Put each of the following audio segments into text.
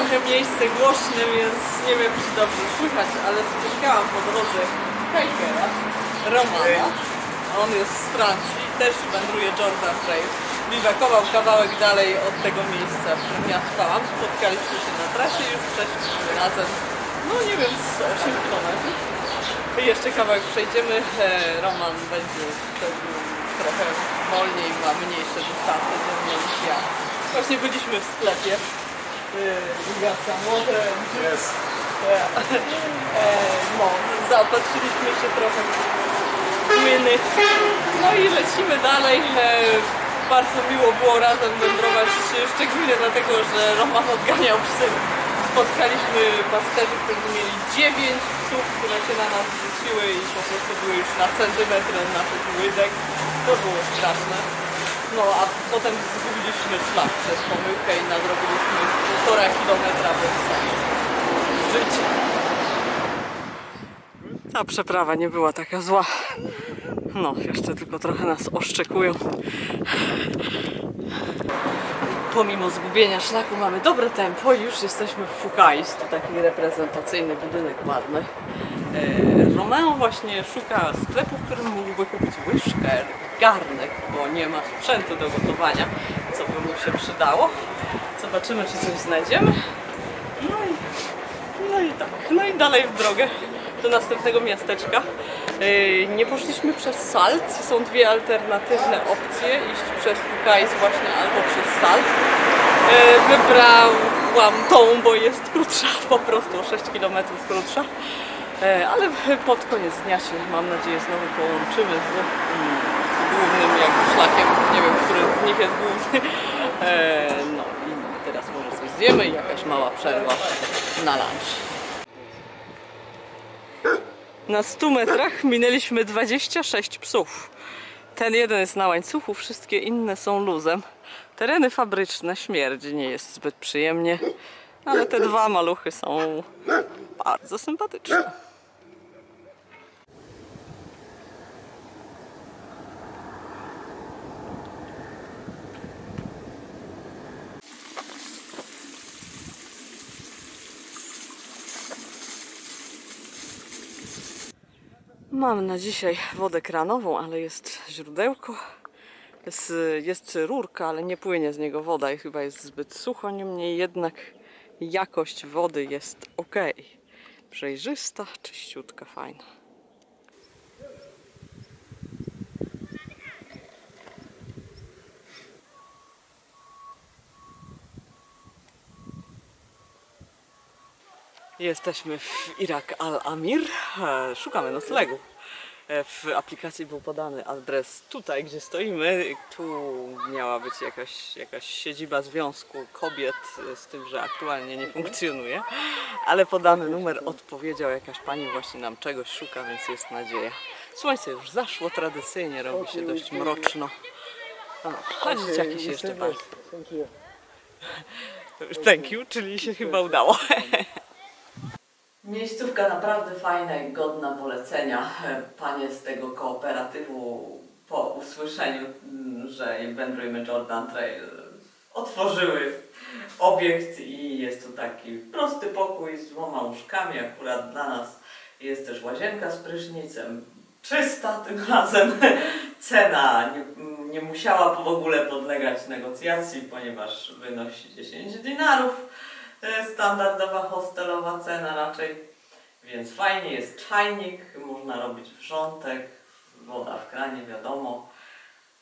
trochę miejsce głośne, więc nie wiem, czy dobrze słychać, ale spotkałam po drodze hikera, Romana. On jest z Francji, też wędruje Jordan Trail. Biwakował kawałek dalej od tego miejsca, w którym ja spałam. Spotkaliśmy się na trasie, już przeszliśmy razem, no nie wiem, z 8 km. Jeszcze kawałek przejdziemy. Roman będzie trochę wolniej, ma mniejsze dystanse dziennie niż ja. Właśnie byliśmy w sklepie. Gasa może. Jest. No, zaopatrzyliśmy się trochę w płyny. No i lecimy dalej. Bardzo miło było razem wędrować, szczególnie dlatego, że Roman odganiał psy. Spotkaliśmy pasterzy, którzy mieli 9 psów, które się na nas rzuciły i po prostu były już na centymetr naszych łydek. To było straszne. No a potem zgubiliśmy szlak przez pomyłkę i nadrobiliśmy 1,5 kilometra bez sensu. Życie. Ta przeprawa nie była taka zła. No, jeszcze tylko trochę nas oszczekują. Pomimo zgubienia szlaku mamy dobre tempo i już jesteśmy w Fugais. To taki reprezentacyjny budynek ładny. Romeo właśnie szuka sklepu, w którym mógłby kupić łyżkę, garnek, bo nie ma sprzętu do gotowania, co by mu się przydało. Zobaczymy, czy coś znajdziemy. No i tak, no i dalej w drogę do następnego miasteczka. Nie poszliśmy przez Salt, są dwie alternatywne opcje, iść przez Fugais właśnie albo przez Salt. Wybrałam tą, bo jest krótsza, po prostu o 6 km krótsza. Ale pod koniec dnia się, mam nadzieję, znowu połączymy z głównym jakby szlakiem, nie wiem, który z nich jest główny. No i teraz może coś zjemy i jakaś mała przerwa na lunch. Na 100 metrach minęliśmy 26 psów. Ten jeden jest na łańcuchu, wszystkie inne są luzem. Tereny fabryczne, śmierdzi, nie jest zbyt przyjemnie, ale te dwa maluchy są bardzo sympatyczne. Mam na dzisiaj wodę kranową, ale jest źródełko. Jest rurka, ale nie płynie z niego woda i chyba jest zbyt sucho. Niemniej jednak jakość wody jest ok. Przejrzysta, czyściutka, fajna. Jesteśmy w Irak Al-Amir. Szukamy noclegu. W aplikacji był podany adres tutaj, gdzie stoimy. Tu miała być jakaś siedziba Związku Kobiet, z tym, że aktualnie nie funkcjonuje. Ale podany numer odpowiedział, jakaś pani właśnie nam czegoś szuka, więc jest nadzieja. Słońce już zaszło, tradycyjnie robi się dość mroczno. A dzieciaki się jeszcze bawią. Thank you, czyli się chyba udało. Miejscówka naprawdę fajna i godna polecenia. Panie z tego kooperatywu po usłyszeniu, że wędrujemy Jordan Trail, otworzyły obiekt i jest tu taki prosty pokój z 2 łóżkami. Akurat dla nas jest też łazienka z prysznicem. Czysta tym razem. Cena nie musiała w ogóle podlegać negocjacji, ponieważ wynosi 10 dinarów. Standardowa hostelowa cena raczej, więc fajnie, jest czajnik, można robić wrzątek, woda w kranie, wiadomo,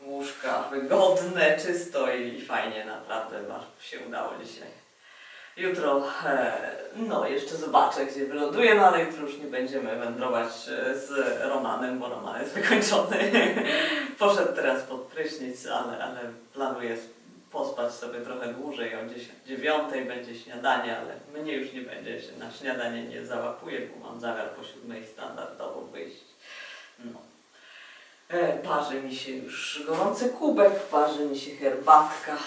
łóżka wygodne, czysto i fajnie, naprawdę się udało dzisiaj. Jutro, no jeszcze zobaczę, gdzie wyląduję, no ale jutro już nie będziemy wędrować z Romanem, bo Roman jest wykończony. Poszedł teraz pod prysznic, ale planuję pospać sobie trochę dłużej, o 9:00 będzie śniadanie, ale mnie już nie będzie, się na śniadanie nie załapuje, bo mam zamiar po 7:00 standardowo wyjść. No. Parzy mi się już gorący kubek, parzy mi się herbatka,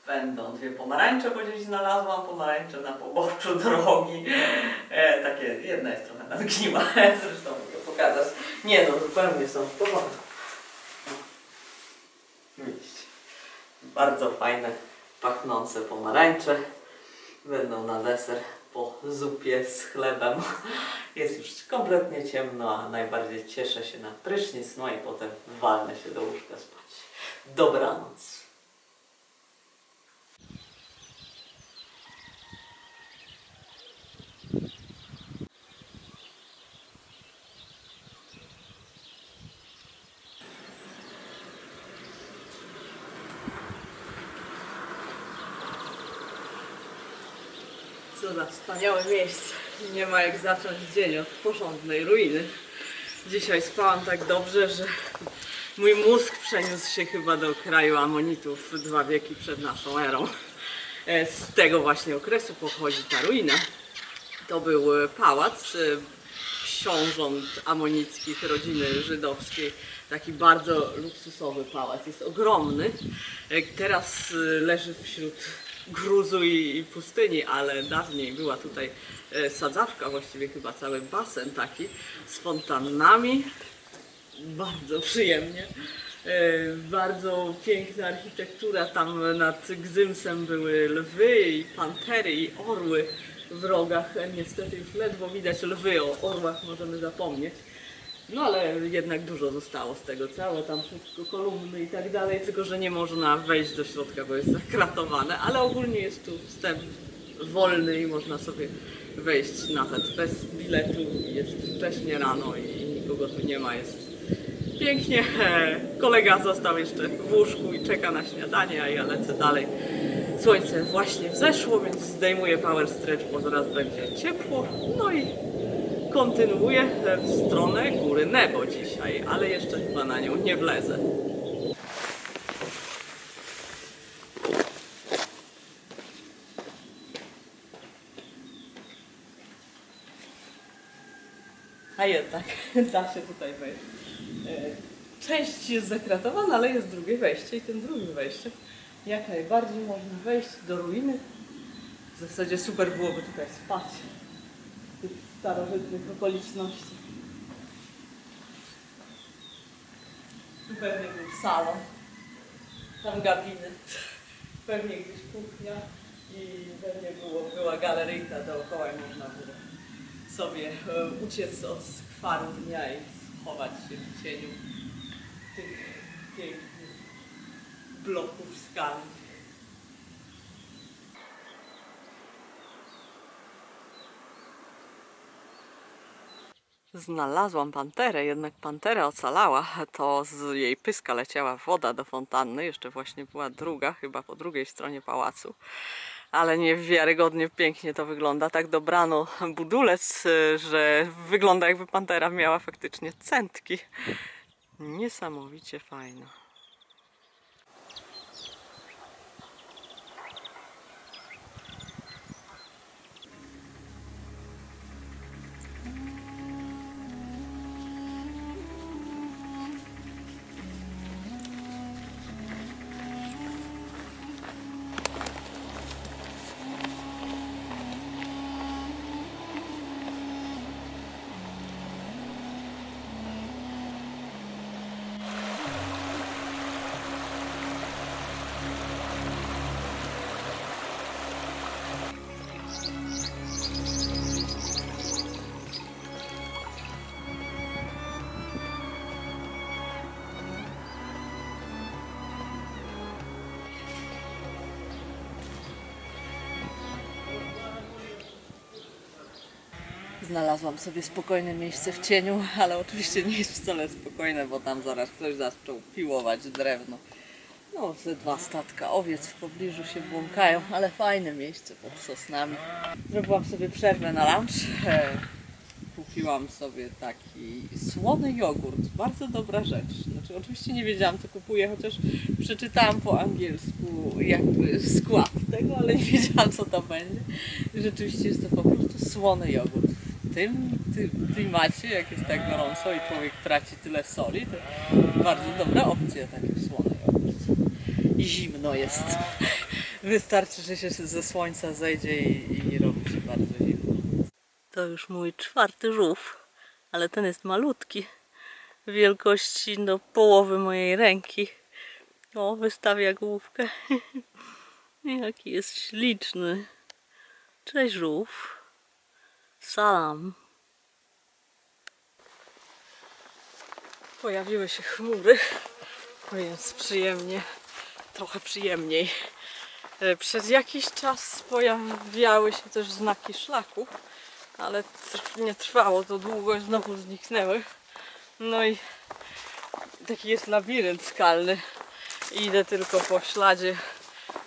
będą 2 pomarańcze, bo gdzieś znalazłam pomarańcze na poboczu drogi. Takie, jedna jest trochę nadgniła, zresztą mogę pokazać. Nie no, zupełnie są w porządku. Widzicie. Bardzo fajne, pachnące pomarańcze. będą na deser po zupie z chlebem. Jest już kompletnie ciemno, a najbardziej cieszę się na prysznic, no i potem walnę się do łóżka spać. Dobranoc. Co za wspaniałe miejsce. Nie ma jak zacząć dzień od porządnej ruiny. Dzisiaj spałam tak dobrze, że mój mózg przeniósł się chyba do kraju Amonitów 2 wieki przed naszą erą. Z tego właśnie okresu pochodzi ta ruina. To był pałac książąt amonickich, rodziny żydowskiej. Taki bardzo luksusowy pałac. Jest ogromny. Teraz leży wśród gruzu i pustyni, ale dawniej była tutaj sadzawka, właściwie chyba cały basen taki z fontannami. Bardzo przyjemnie. Bardzo piękna architektura. Tam nad Gzymsem były lwy i pantery i orły w rogach. Niestety już ledwo widać lwy, o orłach możemy zapomnieć. No ale jednak dużo zostało z tego, całe tam wszystko, kolumny i tak dalej, tylko że nie można wejść do środka, bo jest zakratowane, ale ogólnie jest tu wstęp wolny i można sobie wejść nawet bez biletu. Jest wcześnie rano i nikogo tu nie ma, jest pięknie. Kolega został jeszcze w łóżku i czeka na śniadanie, a ja lecę dalej. Słońce właśnie wzeszło, więc zdejmuję power stretch, bo zaraz będzie ciepło. No i kontynuuję w stronę góry Nebo dzisiaj, ale jeszcze chyba na nią nie wlezę. A jednak da się tutaj wejść. Część jest zakratowana, ale jest drugie wejście i tym drugim wejściem jak najbardziej można wejść do ruiny. W zasadzie super byłoby tutaj spać w tych starożytnych okoliczności. Tu pewnie był salon, tam gabinet, pewnie gdzieś kuchnia i pewnie była galeryjka dookoła i można było sobie uciec od skwaru dnia i schować się w cieniu tych pięknych bloków skalnych. Znalazłam panterę, jednak pantera ocalała, to z jej pyska leciała woda do fontanny, jeszcze właśnie była druga, chyba po drugiej stronie pałacu. Ale niewiarygodnie pięknie to wygląda, tak dobrano budulec, że wygląda jakby pantera miała faktycznie cętki. Niesamowicie fajna. Znalazłam sobie spokojne miejsce w cieniu, ale oczywiście nie jest wcale spokojne, bo tam zaraz ktoś zaczął piłować drewno. No, ze 2 statka owiec w pobliżu się błąkają, ale fajne miejsce pod sosnami. Zrobiłam sobie przerwę na lunch. Kupiłam sobie taki słony jogurt. Bardzo dobra rzecz. Znaczy, oczywiście nie wiedziałam, co kupuję, chociaż przeczytałam po angielsku jakby skład tego, ale nie wiedziałam, co to będzie. Rzeczywiście jest to po prostu słony jogurt. W tym klimacie, jak jest tak gorąco i człowiek traci tyle soli, to bardzo dobra opcja taki słony jogurt. I zimno jest. Wystarczy, że się ze słońca zejdzie i robi się bardzo zimno. To już mój 4. żółw, ale ten jest malutki. Wielkości do połowy mojej ręki. O, wystawia główkę. Jaki jest śliczny. Cześć żółw. Salam. Pojawiły się chmury, więc przyjemnie, trochę przyjemniej. Przez jakiś czas pojawiały się też znaki szlaku, ale nie trwało to długo i znowu zniknęły. No i taki jest labirynt skalny. Idę tylko po śladzie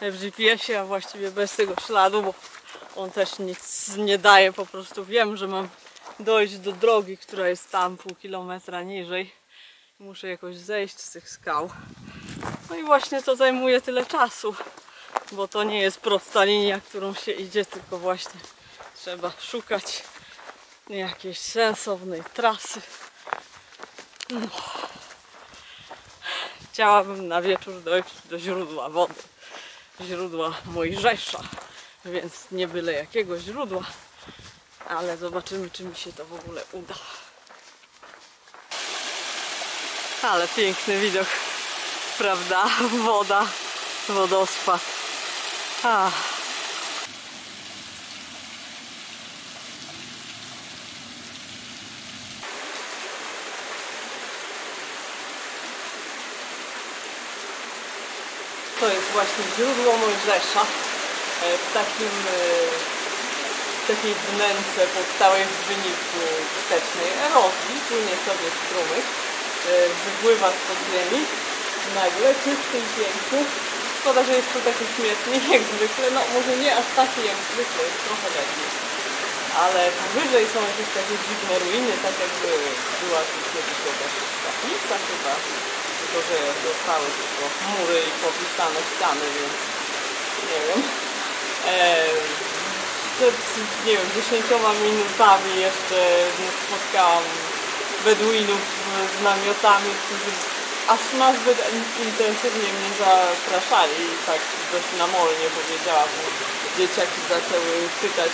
w GPS-ie, a właściwie bez tego śladu, bo on też nic nie daje. Po prostu wiem, że mam dojść do drogi, która jest tam pół kilometra niżej. Muszę jakoś zejść z tych skał. No i właśnie to zajmuje tyle czasu, bo to nie jest prosta linia, którą się idzie, tylko właśnie trzeba szukać jakiejś sensownej trasy. No. Chciałabym na wieczór dojść do źródła wody, źródła Mojżesza, więc nie byle jakiego źródła, ale zobaczymy, czy mi się to w ogóle uda. Ale piękny widok, prawda? Woda, wodospad. To jest właśnie źródło Mojżesza w takiej wnęce powstałej w wyniku wstecznej erozji. Płynie sobie strumyk, wypływa spod ziemi, nagle czysty i piękny. Szkoda, że jest tu taki śmietnik jak zwykle, no może nie aż taki jak zwykle, jest trochę lepiej. Ale powyżej są jakieś takie dziwne ruiny, tak jakby była tu kiedyś jakaś kaplica chyba. Tylko, że zostały tylko mury i popisane ściany, więc nie wiem. Przed, nie wiem, 10 minutami jeszcze spotkałam Beduinów z namiotami, którzy aż nazbyt intensywnie mnie zapraszali i tak dość namolnie powiedziałam. Dzieciaki zaczęły pytać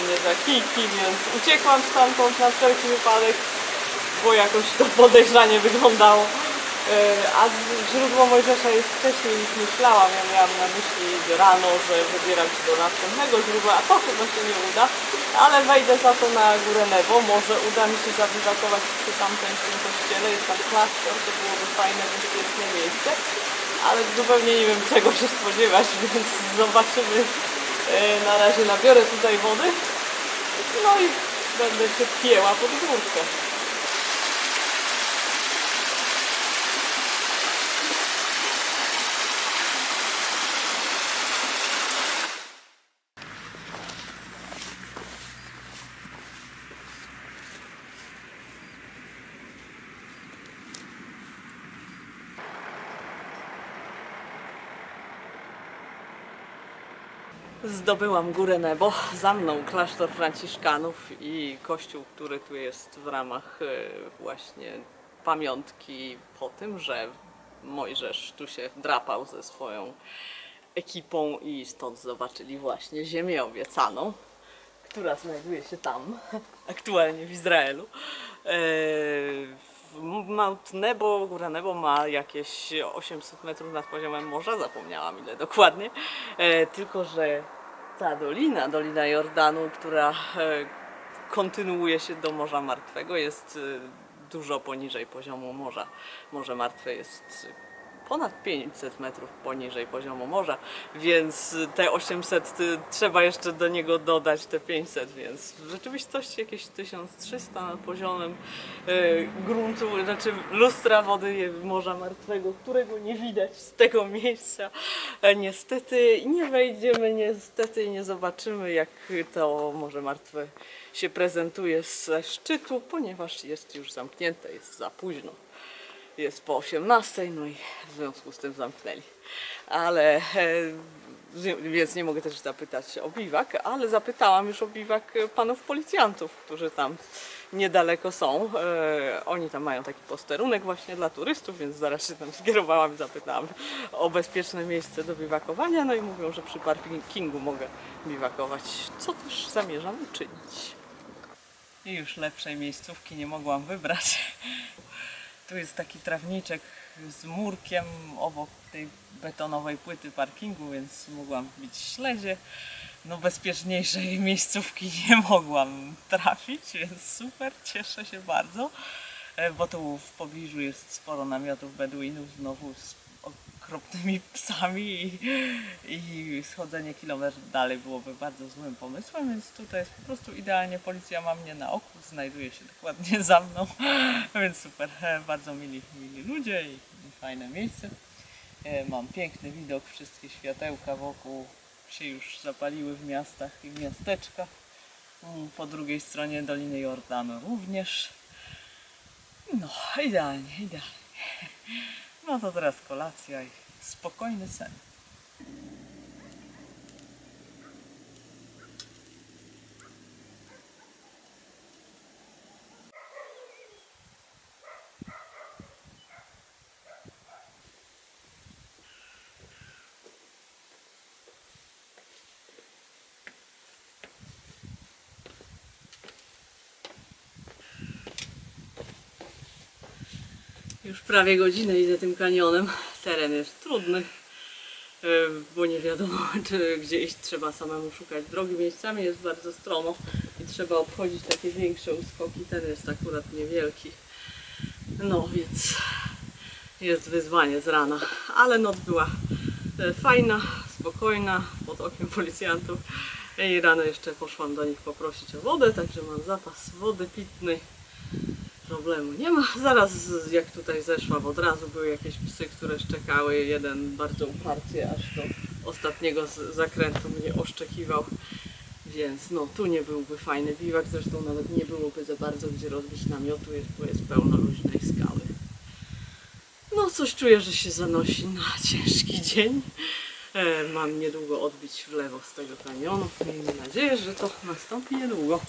mnie za kijki, więc uciekłam stamtąd na wszelki wypadek, bo jakoś to podejrzanie wyglądało. A źródło Mojżesza jest wcześniej niż myślałam. Ja miałam na myśli rano, że wybieram się do następnego źródła, a to chyba się nie uda, ale wejdę za to na Górę Nebo. Może uda mi się zabiwakować przy tamtejszym kościele. Jest tam klasztor, to byłoby fajne, bezpieczne miejsce, ale zupełnie nie wiem, czego się spodziewać, więc zobaczymy. Na razie nabiorę tutaj wody, no i będę się pieła pod górkę. Zdobyłam Górę Nebo, za mną klasztor franciszkanów i kościół, który tu jest w ramach właśnie pamiątki po tym, że Mojżesz tu się drapał ze swoją ekipą i stąd zobaczyli właśnie ziemię obiecaną, która znajduje się tam, aktualnie w Izraelu. Mount Nebo, Góra Nebo ma jakieś 800 metrów nad poziomem morza, zapomniałam ile dokładnie, tylko że ta Dolina Jordanu, która kontynuuje się do Morza Martwego, jest dużo poniżej poziomu morza. Morze Martwe jest ponad 500 metrów poniżej poziomu morza, więc te 800 trzeba jeszcze do niego dodać te 500, więc w rzeczywistości jakieś 1300 nad poziomem gruntu, znaczy lustra wody Morza Martwego, którego nie widać z tego miejsca. Niestety nie wejdziemy, niestety nie zobaczymy, jak to Morze Martwe się prezentuje ze szczytu, ponieważ jest już zamknięte, jest za późno. Jest po 18, no i w związku z tym zamknęli. Ale więc nie mogę też zapytać o biwak, ale zapytałam już o biwak panów policjantów, którzy tam niedaleko są. Oni tam mają taki posterunek właśnie dla turystów, więc zaraz się tam skierowałam i zapytałam o bezpieczne miejsce do biwakowania. No i mówią, że przy parkingu mogę biwakować, co też zamierzam uczynić. I już lepszej miejscówki nie mogłam wybrać. Tu jest taki trawniczek z murkiem obok tej betonowej płyty parkingu, więc mogłam bić śledzie. No bezpieczniejszej miejscówki nie mogłam trafić, więc super, cieszę się bardzo, bo tu w pobliżu jest sporo namiotów beduinów, znowu z okropnymi psami i schodzenie kilometr dalej byłoby bardzo złym pomysłem, więc tutaj jest po prostu idealnie, policja ma mnie na oku, znajduje się dokładnie za mną, więc super, bardzo mili ludzie i fajne miejsce. Mam piękny widok, wszystkie światełka wokół się już zapaliły w miastach i w miasteczkach. Po drugiej stronie Doliny Jordanu również. No, idealnie, idealnie. No to teraz kolacja i spokojny sen. Już prawie godzinę idę tym kanionem. Teren jest trudny, bo nie wiadomo, czy gdzie iść, trzeba samemu szukać drogi. Miejscami jest bardzo stromo i trzeba obchodzić takie większe uskoki. Ten jest akurat niewielki. No więc jest wyzwanie z rana, ale noc była fajna, spokojna, pod okiem policjantów. I rano jeszcze poszłam do nich poprosić o wodę, także mam zapas wody pitnej. Problemu nie ma. Zaraz jak tutaj zeszłam, od razu były jakieś psy, które szczekały. Jeden bardzo uparcie aż do ostatniego zakrętu mnie oszczekiwał. Więc no tu nie byłby fajny biwak, zresztą nawet nie byłoby za bardzo gdzie rozbić namiotu, bo jest pełno luźnej skały. No coś czuję, że się zanosi na ciężki dzień. Mam niedługo odbić w lewo z tego kanionu. Miejmy nadzieję, że to nastąpi niedługo.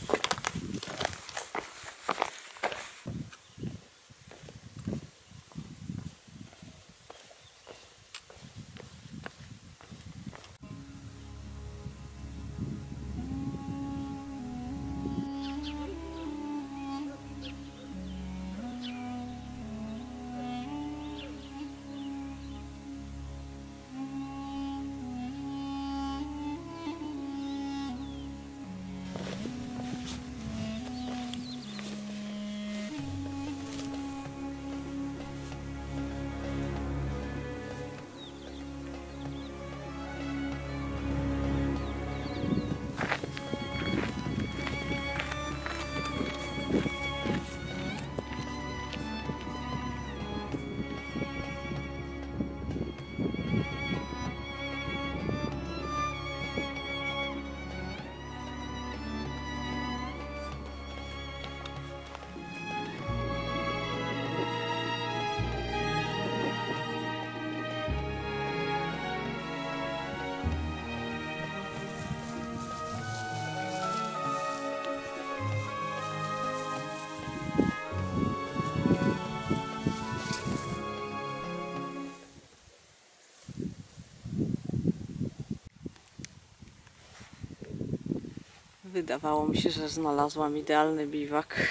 Wydawało mi się, że znalazłam idealny biwak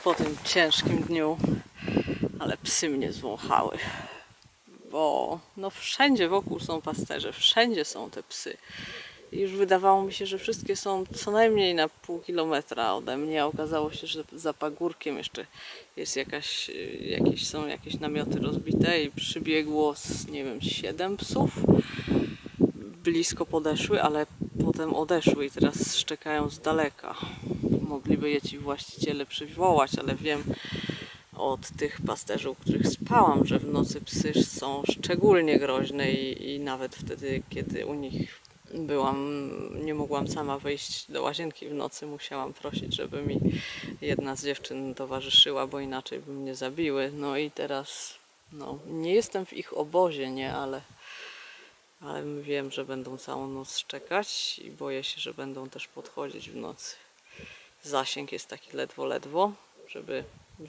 po tym ciężkim dniu, ale psy mnie zwąchały, bo no wszędzie wokół są pasterze, wszędzie są te psy. I już wydawało mi się, że wszystkie są co najmniej na pół kilometra ode mnie, a okazało się, że za pagórkiem jeszcze jest są jakieś namioty rozbite i przybiegło nie wiem, 7 psów. Blisko podeszły, ale potem odeszły i teraz szczekają z daleka. Mogliby je ci właściciele przywołać, ale wiem od tych pasterzy, u których spałam, że w nocy psy są szczególnie groźne i nawet wtedy, kiedy u nich byłam, nie mogłam sama wyjść do łazienki w nocy, musiałam prosić, żeby mi jedna z dziewczyn towarzyszyła, bo inaczej by mnie zabiły. No i teraz no, nie jestem w ich obozie, nie, ale wiem, że będą całą noc szczekać i boję się, że będą też podchodzić w nocy. Zasięg jest taki ledwo, żeby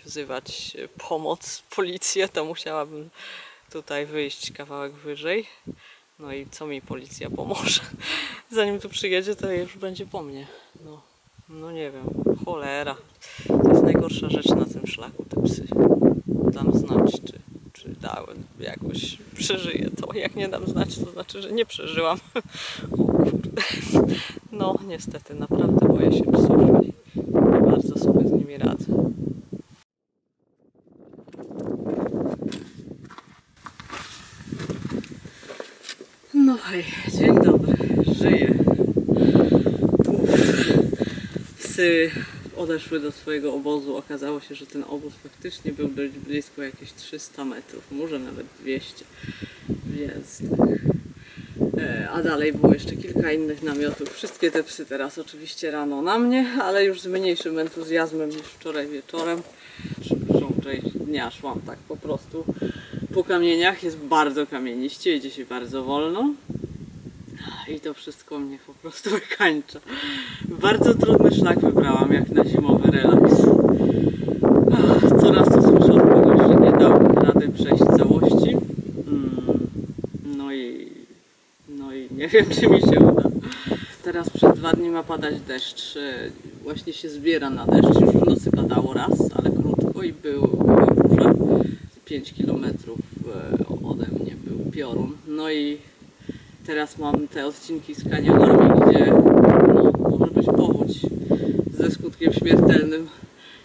wzywać pomoc, policję, to musiałabym tutaj wyjść kawałek wyżej. No i co mi policja pomoże? Zanim tu przyjedzie, to już będzie po mnie. No nie wiem, cholera. To jest najgorsza rzecz na tym szlaku, te psy. Dam znać, czy jakoś przeżyję to. Jak nie dam znać, to znaczy, że nie przeżyłam. O kurde. No niestety, naprawdę boję się psów i nie bardzo sobie z nimi radzę. No hej, dzień dobry, żyję. Psy odeszły do swojego obozu. Okazało się, że ten obóz faktycznie był dość blisko, jakieś 300 metrów, może nawet 200, więc a dalej było jeszcze kilka innych namiotów. Wszystkie te psy teraz oczywiście rano na mnie, ale już z mniejszym entuzjazmem niż wczoraj wieczorem. Zresztą część dnia szłam tak po prostu po kamieniach, jest bardzo kamieniście, idzie się bardzo wolno. I to wszystko mnie po prostu wykańcza. Bardzo trudny szlak wybrałam, jak na zimowy relaks. Coraz to słyszę od kogoś, że nie dał rady przejść całości. No i nie wiem, czy mi się uda. Teraz przez 2 dni ma padać deszcz. Właśnie się zbiera na deszcz. Już w nocy padało raz, ale krótko i była burza. 5 km ode mnie był piorun. No i teraz mam te odcinki z kanionami, gdzie może być powódź ze skutkiem śmiertelnym,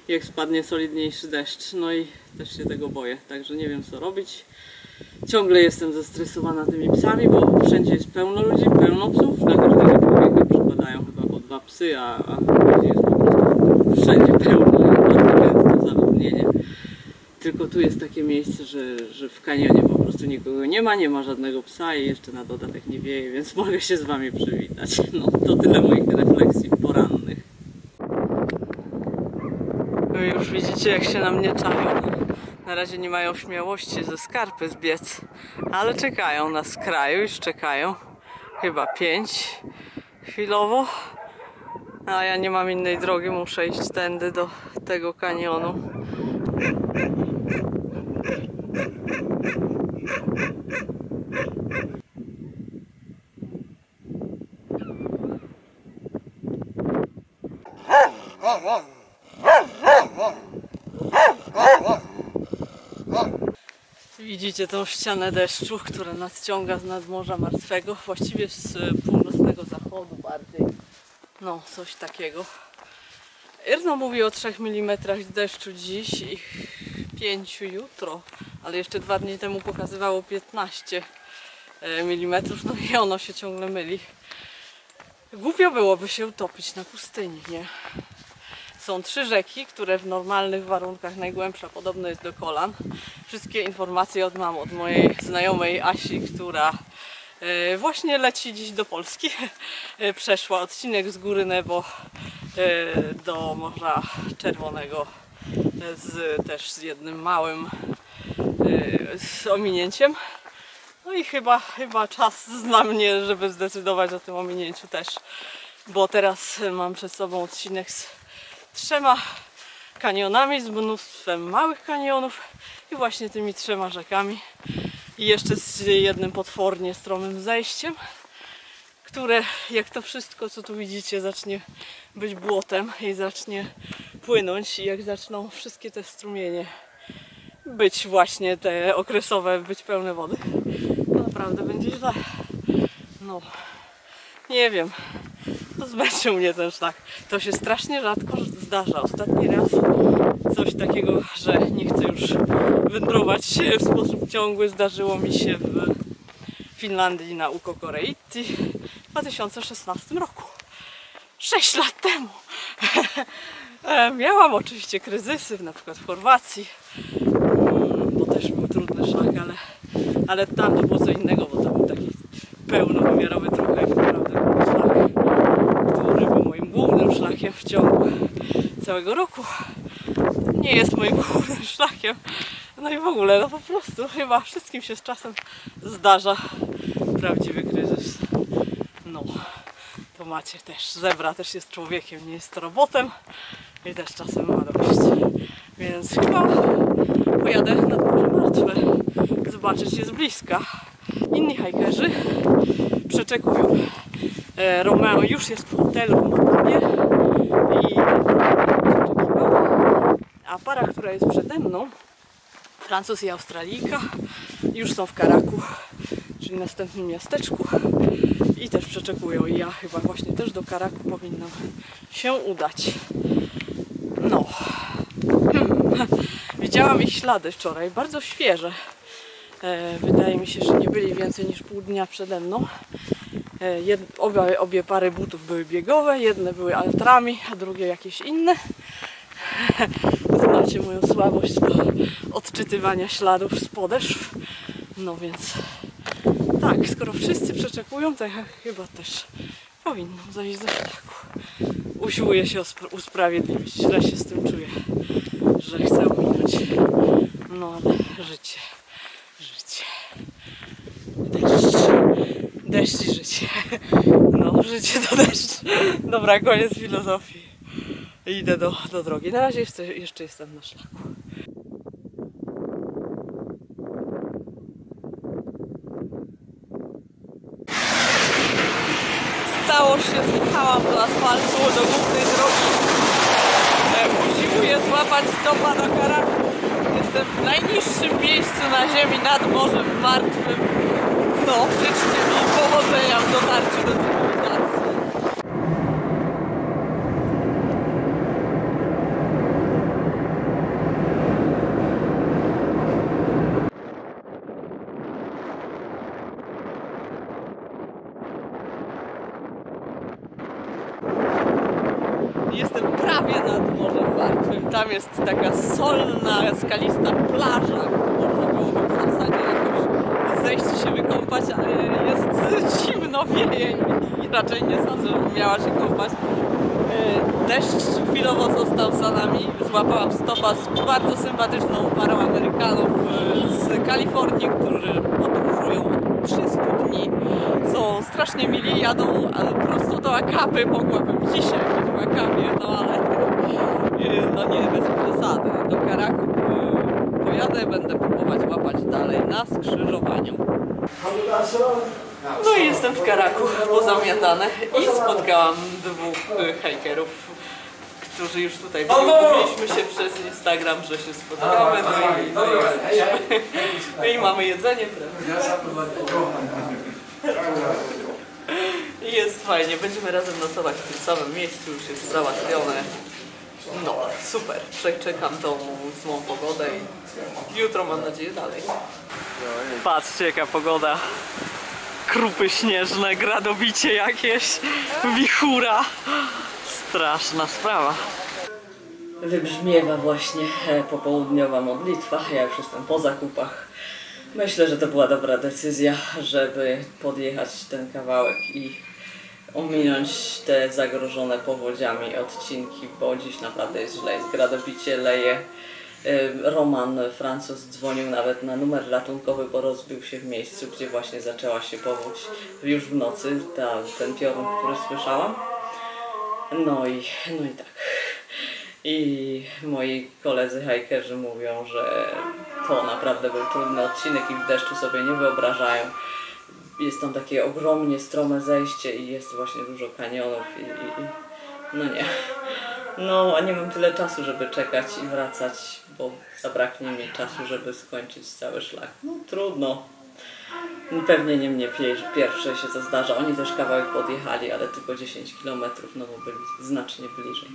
jak spadnie solidniejszy deszcz. No i też się tego boję, także nie wiem co robić. Ciągle jestem zestresowana tymi psami, bo wszędzie jest pełno ludzi, pełno psów. Na każdego człowieka przypadają chyba po 2 psy, a ludzi jest po prostu wszędzie pełno i to zaludnienie. Tylko tu jest takie miejsce, że w kanionie po prostu nikogo nie ma żadnego psa i jeszcze na dodatek nie wieje, więc mogę się z wami przywitać. No to tyle moich refleksji porannych. No już widzicie, jak się na mnie czają. Na razie nie mają śmiałości ze skarpy zbiec, ale czekają na skraju, już czekają. Chyba 5 chwilowo. A ja nie mam innej drogi, muszę iść tędy do tego kanionu. Widzicie tą ścianę deszczu, która nadciąga z nadmorza martwego, właściwie z północnego zachodu bardziej. No, coś takiego. Irno mówi o 3 mm deszczu dziś i 5 jutro, ale jeszcze 2 dni temu pokazywało 15 mm, no i ono się ciągle myli. Głupio byłoby się utopić na pustyni, nie? Są 3 rzeki, które w normalnych warunkach najgłębsza podobno jest do kolan. Wszystkie informacje mam od mojej znajomej Asi, która właśnie leci dziś do Polski. Przeszła odcinek z Góry Nebo do Morza Czerwonego też z jednym małym z ominięciem. No i chyba czas dla mnie, żeby zdecydować o tym ominięciu też, bo teraz mam przed sobą odcinek z 3 kanionami, z mnóstwem małych kanionów i właśnie tymi 3 rzekami i jeszcze z jednym potwornie stromym zejściem, które jak to wszystko, co tu widzicie, zacznie być błotem i zacznie płynąć i jak zaczną wszystkie te strumienie być właśnie te okresowe, być pełne wody, to naprawdę będzie źle. No, nie wiem, to zmęczył mnie ten szlak. To się strasznie rzadko zdarza. Ostatni raz coś takiego, że nie chcę już wędrować w sposób ciągły, zdarzyło mi się w Finlandii na Ukko-Koreitti w 2016 roku. 6 lat temu. Miałam oczywiście kryzysy, na przykład w Chorwacji, bo też był trudny szlak, ale tam to było co innego, bo to był taki pełnowymiarowy trochę naprawdę szlak, który był moim głównym szlakiem w ciągu całego roku. Nie jest moim głównym szlakiem. No i w ogóle, no po prostu chyba wszystkim się z czasem zdarza prawdziwy kryzys. No, to macie też. Zebra też jest człowiekiem, nie jest robotem i też czasem ma dość. Więc chyba pojadę nad Morze Martwe, zobaczyć je z bliska. Inni hajkerzy przeczekują. Romeo już jest w hotelu w Montanie i a para, która jest przede mną, Francuz i Australijka już są w Karaku, czyli następnym miasteczku i też przeczekują i ja chyba właśnie też do Karaku powinnam się udać. No. Widziałam ich ślady wczoraj, bardzo świeże. Wydaje mi się, że nie byli więcej niż pół dnia przede mną. Obie pary butów były biegowe, jedne były altrami, a drugie jakieś inne. Znacie moją słabość do odczytywania śladów z podeszw. No więc tak, skoro wszyscy przeczekują, to ja chyba też powinnam zajść do szlaku. Usiłuję się usprawiedliwić, źle się z tym czuję, że chcę ominąć. No ale życie. Deszcz i życie. No, życie to deszcz. Dobra, koniec filozofii. Idę do drogi. Na razie jeszcze jestem na szlaku. Stało się, zjechałam do asfaltu, do głównej drogi. Usiłuję złapać stopa do Karaku. Jestem w najniższym miejscu na ziemi nad Morzem Martwym. No, życzcie mi powodzenia w dotarciu do cywilizacji. Jestem prawie nad Morzem Martwym. Tam jest taka solna, skalista plaża. Można byłoby w zasadzie jakoś zejść i się wykąpać, ale jest zimno, wieje i raczej nie sądzę, żebym miała się kąpać. Deszcz chwilowo został za nami. Złapałam stopa z bardzo sympatyczną parą Amerykanów z Kalifornii, którzy podróżują 300 dni. Są strasznie mili, jadą prosto do Akapy. Mogłabym dzisiaj być w Akapie, no ale no nie, bez przesady. Do Karaku pojadę, będę próbować łapać dalej na skrzyżowaniu. No i jestem w Karaku, pozamiatane i spotkałam dwóch hikerów, którzy już tutaj byli. Umówiliśmy się przez Instagram, że się spotkamy, no i mamy jedzenie. I jest fajnie, będziemy razem nocować w tym samym miejscu, już jest załatwione. No, super, przeczekam tą złą pogodę i jutro mam nadzieję dalej. Patrzcie jaka pogoda. Krupy śnieżne, gradobicie jakieś, wichura. Straszna sprawa. Wybrzmiewa właśnie popołudniowa modlitwa, ja już jestem po zakupach. Myślę, że to była dobra decyzja, żeby podjechać ten kawałek i ominąć te zagrożone powodziami odcinki, bo dziś naprawdę jest źle, jest gradobicie, leje. Roman, Francuz, dzwonił nawet na numer ratunkowy, bo rozbił się w miejscu, gdzie właśnie zaczęła się powódź już w nocy, ten piorun, który słyszałam. No i tak. I moi koledzy hikerzy mówią, że to naprawdę był trudny odcinek i w deszczu sobie nie wyobrażają. Jest tam takie ogromnie strome zejście i jest właśnie dużo kanionów i no nie. No, a nie mam tyle czasu, żeby czekać i wracać, bo zabraknie mi czasu, żeby skończyć cały szlak. No trudno. Pewnie nie mnie pierwsze się to zdarza. Oni też kawałek podjechali, ale tylko 10 km, no bo byli znacznie bliżej.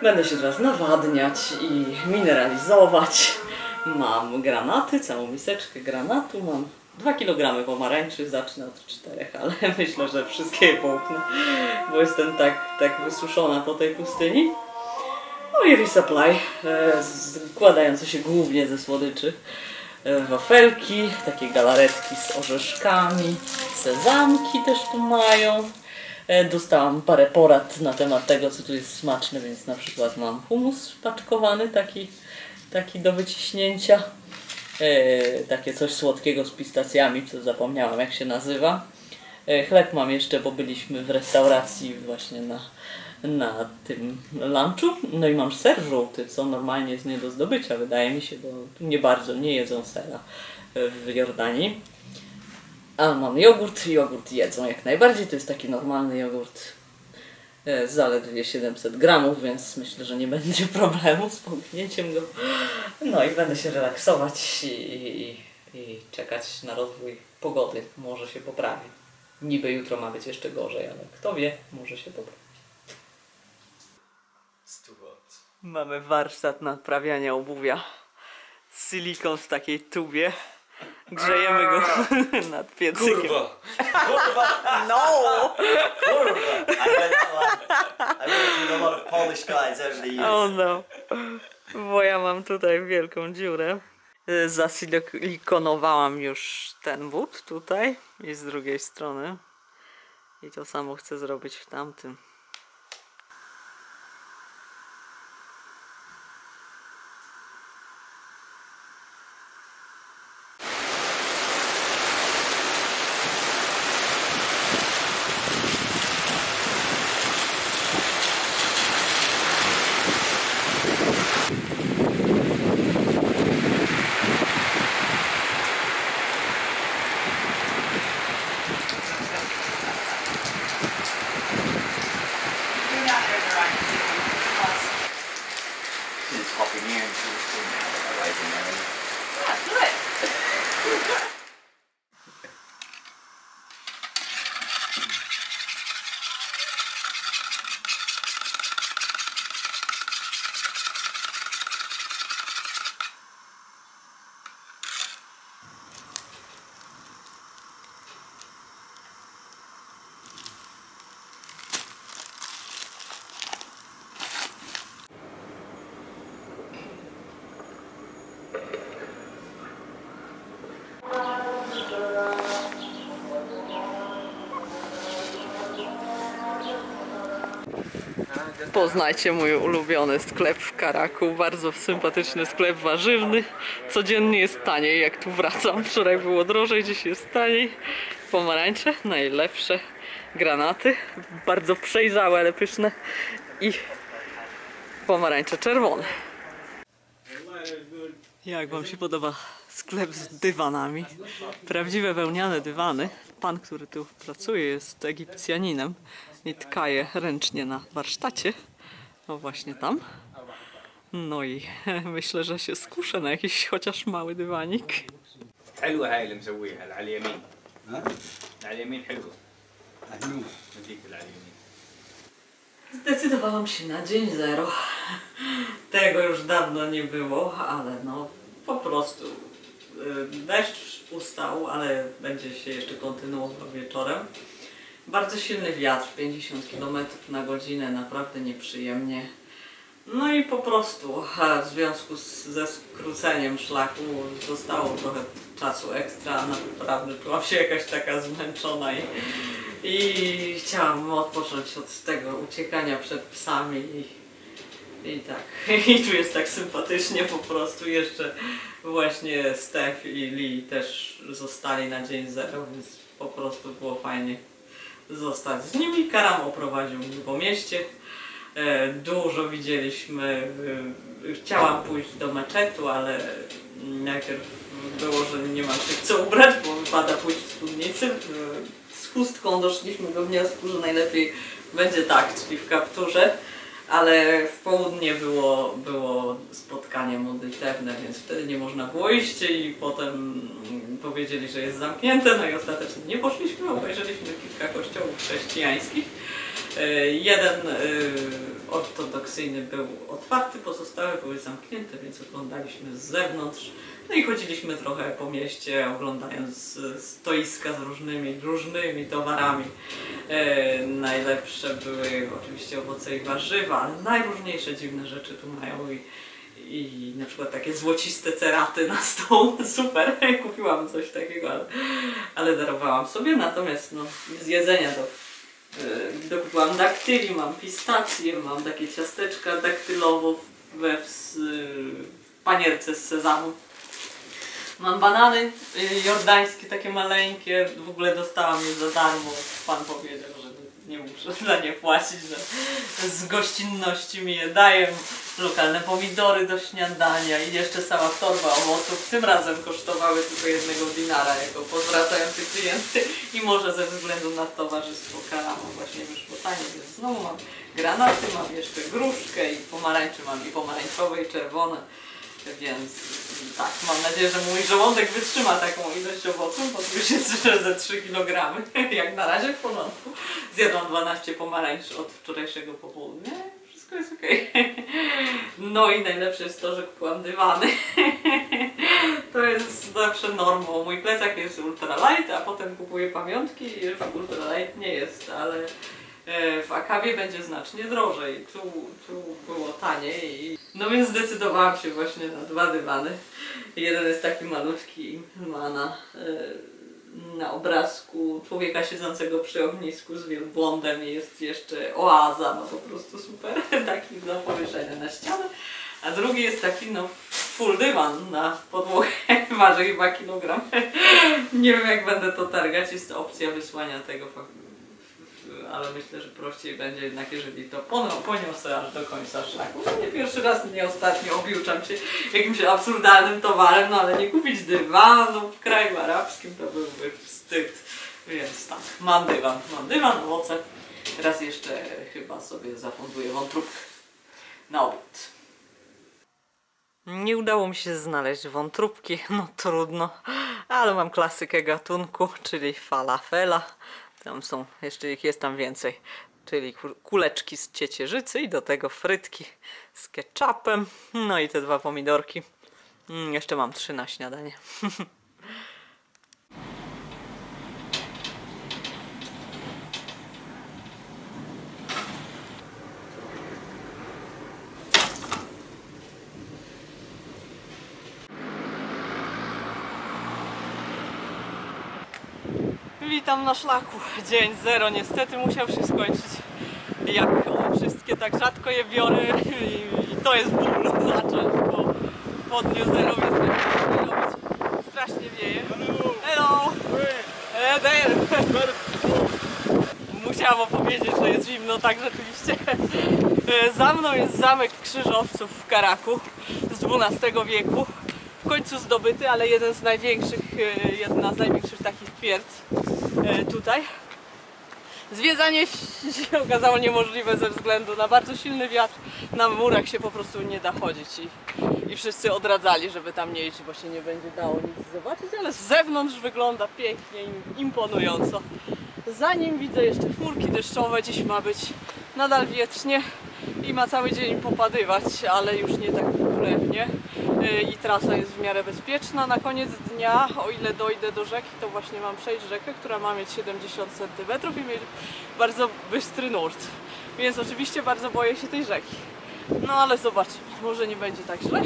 Będę się teraz nawadniać i mineralizować. Mam granaty, całą miseczkę granatu mam. 2 kg pomarańczy, zacznę od 4, ale myślę, że wszystkie je połknę, bo jestem tak wysuszona po tej pustyni. No i resupply, składające się głównie ze słodyczy. Wafelki, takie galaretki z orzeszkami, sezamki też tu mają. Dostałam parę porad na temat tego, co tu jest smaczne, więc na przykład mam hummus paczkowany, taki do wyciśnięcia. Takie coś słodkiego z pistacjami, co zapomniałam jak się nazywa. Chleb mam jeszcze, bo byliśmy w restauracji właśnie na tym lunchu. No i mam ser żółty, co normalnie jest nie do zdobycia, wydaje mi się, bo tu nie jedzą sera w Jordanii. A mam jogurt jedzą jak najbardziej, to jest taki normalny jogurt zaledwie 700 gramów, więc myślę, że nie będzie problemu z połknięciem go. No i będę się relaksować i czekać na rozwój pogody. Może się poprawi. Niby jutro ma być jeszcze gorzej, ale kto wie, może się poprawi. Mamy warsztat naprawiania obuwia. Silikon w takiej tubie. Grzejemy go nad piecykiem. Kurwa! No! Kurwa! I read that one. I worked with a lot of Polish guys over the years. Oh no. Bo ja mam tutaj wielką dziurę. Zasilikonowałam już ten but tutaj i z drugiej strony. I to samo chcę zrobić w tamtym. Just hopping here and see away from there. Poznajcie mój ulubiony sklep w Karaku. Bardzo sympatyczny sklep warzywny. Codziennie jest taniej, jak tu wracam. Wczoraj było drożej, dziś jest taniej. Pomarańcze, najlepsze. Granaty, bardzo przejrzałe, ale pyszne. I pomarańcze czerwone. Jak wam się podoba sklep z dywanami? Prawdziwe wełniane dywany. Pan, który tu pracuje, jest Egipcjaninem i tka je ręcznie na warsztacie. O, właśnie tam. No i myślę, że się skuszę na jakiś chociaż mały dywanik. حلوة هاي اللي مسويها اللي على اليمين. ها؟ على اليمين حلوة. نديك اللي على اليمين. Zdecydowałam się na dzień zero. Tego już dawno nie było, ale no po prostu deszcz ustał, ale będzie się jeszcze kontynuował wieczorem. Bardzo silny wiatr, 50 km na godzinę, naprawdę nieprzyjemnie. No i po prostu w związku ze skróceniem szlaku zostało trochę czasu ekstra. Naprawdę czułam się jakaś taka zmęczona i chciałam odpocząć od tego uciekania przed psami i tak. I tu jest tak sympatycznie po prostu. Jeszcze właśnie Steph i Lee też zostali na dzień zero, więc po prostu było fajnie zostać z nimi. Karam oprowadził mnie po mieście. Dużo widzieliśmy. Chciałam pójść do meczetu, ale najpierw było, że nie mam się w co ubrać, bo wypada pójść w spódnicy. Z chustką doszliśmy do wniosku, że najlepiej będzie tak, czyli w kapturze. Ale w południe było spotkanie modlitewne, więc wtedy nie można było iść i potem powiedzieli, że jest zamknięte, no i ostatecznie nie poszliśmy, obejrzeliśmy kilka kościołów chrześcijańskich. Jeden ortodoksyjny był otwarty, pozostałe były zamknięte, więc oglądaliśmy z zewnątrz. No i chodziliśmy trochę po mieście, oglądając stoiska z różnymi towarami. Najlepsze były oczywiście owoce i warzywa, ale najróżniejsze dziwne rzeczy tu mają i na przykład takie złociste ceraty na stół. Super, kupiłam coś takiego, ale darowałam sobie. Natomiast no, z jedzenia dokupiłam daktyli, mam pistacje, mam takie ciasteczka daktylowo w panierce z sezamu. Mam banany jordańskie, takie maleńkie, w ogóle dostałam je za darmo. Pan powiedział, że nie muszę za nie płacić, że z gościnności mi je dają. Lokalne pomidory do śniadania i jeszcze cała torba owoców. Tym razem kosztowały tylko 1 dinara jako powracający klienty i może ze względu na towarzystwo Karama właśnie wyszło taniej, więc znowu mam granaty, mam jeszcze gruszkę i pomarańcze mam i pomarańczowe i czerwone, więc tak, mam nadzieję, że mój żołądek wytrzyma taką ilość owoców, bo tu już jest ze 3 kg, jak na razie w porządku. Zjadłam 12 pomarańcz od wczorajszego popołudnia. Wszystko jest okej. No i najlepsze jest to, że kupiłam dywany. To jest zawsze normą. Mój plecak jest ultralight, a potem kupuję pamiątki i już ultralight nie jest, ale w Akabie będzie znacznie drożej. Tu było taniej. No więc zdecydowałam się właśnie na 2 dywany. Jeden jest taki malutki i ma na obrazku człowieka siedzącego przy ognisku z wielbłądem i jest jeszcze oaza, no po prostu super, taki do powieszenia na ścianę. A drugi jest taki no full dywan na podłogę, waży chyba kilogram. Nie wiem jak będę to targać, jest to opcja wysłania tego, ale myślę, że prościej będzie jednak, jeżeli to poniosę aż do końca szlaku. No nie pierwszy raz, nie ostatnio obiuczam się jakimś absurdalnym towarem, no ale nie kupić dywanu w kraju arabskim to byłby wstyd. Więc tak, mam dywan, owoce. Raz jeszcze chyba sobie zafunduję wątróbkę na obiad. Nie udało mi się znaleźć wątróbki, no trudno, ale mam klasykę gatunku, czyli falafela. Tam są, jeszcze ich jest tam więcej, czyli kuleczki z ciecierzycy i do tego frytki z ketchupem, no i te 2 pomidorki. Jeszcze mam 3 na śniadanie. Witam na szlaku. Dzień 0 niestety musiał się skończyć. Jak wszystkie tak rzadko je biorę i to jest ból zacząć, bo po dniu 0 jest lepiej nie robić. Strasznie wieje. Hello! There! Musiałam opowiedzieć, że jest zimno, tak rzeczywiście. Za mną jest zamek Krzyżowców w Karaku z XII wieku. W końcu zdobyty, ale jedna z największych takich twierdz tutaj. Zwiedzanie się okazało niemożliwe ze względu na bardzo silny wiatr. Na murach się po prostu nie da chodzić i wszyscy odradzali, żeby tam nie iść, bo się nie będzie dało nic zobaczyć, ale z zewnątrz wygląda pięknie i imponująco. Za nim widzę jeszcze chmurki deszczowe, dziś ma być nadal wietrznie i ma cały dzień popadywać, ale już nie tak królewnie i trasa jest w miarę bezpieczna. Na koniec dnia, o ile dojdę do rzeki, to właśnie mam przejść rzekę, która ma mieć 70 cm i mieć bardzo bystry nurt, więc oczywiście bardzo boję się tej rzeki. No ale zobaczymy, może nie będzie tak źle.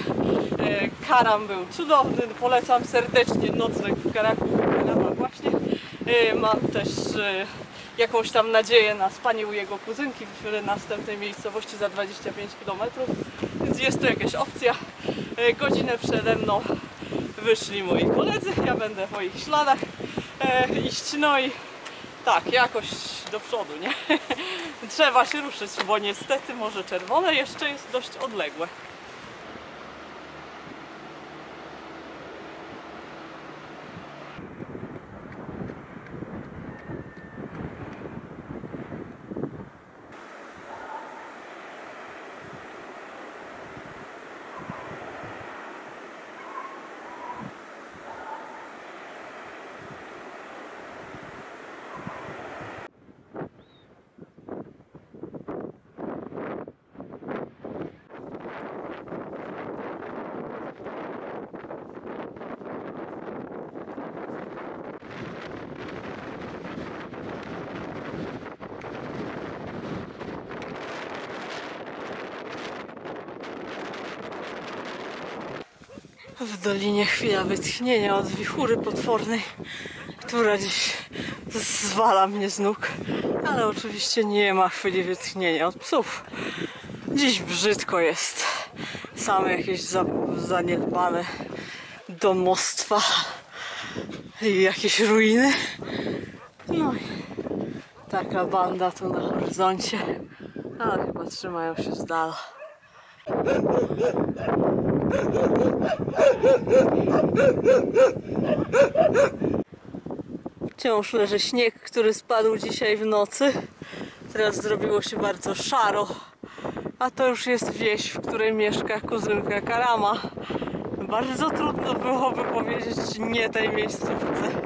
Karam był cudowny, polecam serdecznie nocleg w Karaku, właśnie. Mam też jakąś tam nadzieję na spanie u jego kuzynki w następnej miejscowości za 25 km, więc jest to jakaś opcja. Godzinę przede mną wyszli moi koledzy, ja będę w moich śladach iść, no i tak, jakoś do przodu, nie? Trzeba się ruszyć, bo niestety Morze Czerwone jeszcze jest dość odległe. W dolinie chwila wytchnienia od wichury potwornej, która dziś zwala mnie z nóg, ale oczywiście nie ma chwili wytchnienia od psów. Dziś brzydko jest, same jakieś zaniedbane domostwa i jakieś ruiny. No i Taka banda tu na horyzoncie, ale chyba trzymają się z dala. Wciąż leży śnieg, który spadł dzisiaj w nocy. Teraz zrobiło się bardzo szaro. A to już jest wieś, w której mieszka kuzynka Karama. Bardzo trudno byłoby powiedzieć nie tej miejscówce.